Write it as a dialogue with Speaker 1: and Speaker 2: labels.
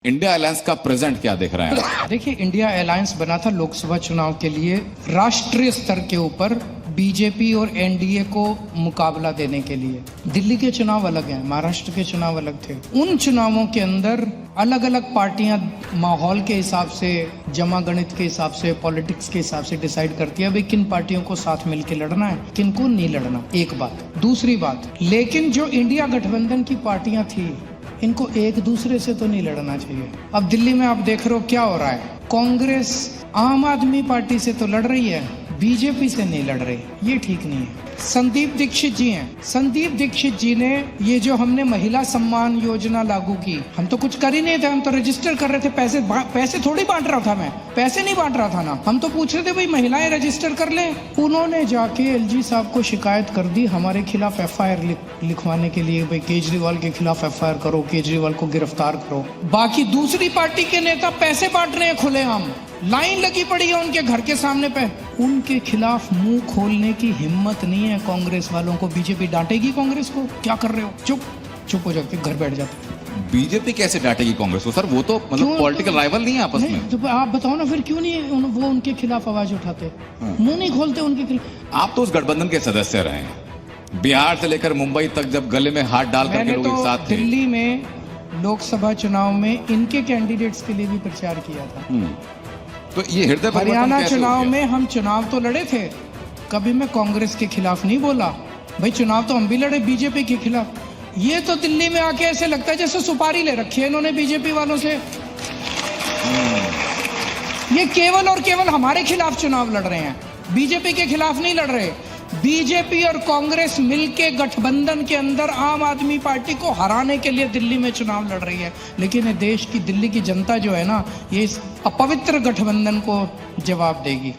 Speaker 1: India alliance का present क्या देख रहे हैं?
Speaker 2: देखिए, इंडिया अलायंस बना था लोकसभा चुनाव के लिए राष्ट्रीय स्तर के ऊपर बीजेपी और एनडीए को मुकाबला देने के लिए। दिल्ली के चुनाव अलग हैं, महाराष्ट्र के चुनाव अलग थे। उन चुनावों के अंदर अलग अलग पार्टियां माहौल के हिसाब से, जमा गणित के हिसाब से, पॉलिटिक्स के हिसाब से डिसाइड करती है भाई किन पार्टियों को साथ मिलकर लड़ना है, किन को नहीं लड़ना। एक बात। दूसरी बात, लेकिन जो इंडिया गठबंधन की पार्टियां थी, इनको एक दूसरे से तो नहीं लड़ना चाहिए। अब दिल्ली में आप देख रहे हो क्या हो रहा है। कांग्रेस आम आदमी पार्टी से तो लड़ रही है, बीजेपी से नहीं लड़ रही। ये ठीक नहीं है। संदीप दीक्षित जी हैं। संदीप दीक्षित जी ने ये जो हमने महिला सम्मान योजना लागू की, हम तो कुछ कर ही नहीं थे, हम तो रजिस्टर कर रहे थे। पैसे थोड़ी बांट रहा था मैं, पैसे नहीं बांट रहा था ना। हम तो पूछ रहे थे भाई महिलाएं रजिस्टर कर ले। उन्होंने जाके एलजी साहब को शिकायत कर दी हमारे खिलाफ एफआईआर लिखवाने के लिए, भाई केजरीवाल के खिलाफ एफआईआर करो, केजरीवाल को गिरफ्तार करो। बाकी दूसरी पार्टी के नेता पैसे बांट रहे हैं खुलेआम, लाइन लगी पड़ी है उनके घर के सामने पे। उनके खिलाफ मुंह खोलने की हिम्मत नहीं है कांग्रेस वालों को। बीजेपी डांटेगी कांग्रेस को, क्या कर रहे हो, चुप हो जाते, घर बैठ जाते।
Speaker 1: बीजेपी कैसे डांटेगी कांग्रेस को? सर वो तो मतलब पॉलिटिकल राइवल नहीं है आपस में।
Speaker 2: तो आप बताओ ना फिर क्यों नहीं वो उनके खिलाफ आवाज उठाते, मुंह नहीं खोलते उनके खिलाफ।
Speaker 1: आप तो उस गठबंधन के सदस्य रहे हैं, बिहार से लेकर मुंबई तक, जब गले में हाथ डाल करके लोग एक साथ थे।
Speaker 2: दिल्ली में लोकसभा चुनाव में इनके कैंडिडेट्स के लिए भी प्रचार किया था।
Speaker 1: तो ये हृदय
Speaker 2: हरियाणा चुनाव में हम चुनाव तो लड़े थे, कभी मैं कांग्रेस के खिलाफ नहीं बोला। भाई चुनाव तो हम भी लड़े बीजेपी के खिलाफ। ये तो दिल्ली में आके ऐसे लगता है जैसे सुपारी ले रखी है इन्होंने बीजेपी वालों से। ये केवल और केवल हमारे खिलाफ चुनाव लड़ रहे हैं, बीजेपी के खिलाफ नहीं लड़ रहे। बीजेपी और कांग्रेस मिलके गठबंधन के अंदर आम आदमी पार्टी को हराने के लिए दिल्ली में चुनाव लड़ रही है। लेकिन ये देश की, दिल्ली की जनता जो है ना, ये इस अपवित्र गठबंधन को जवाब देगी।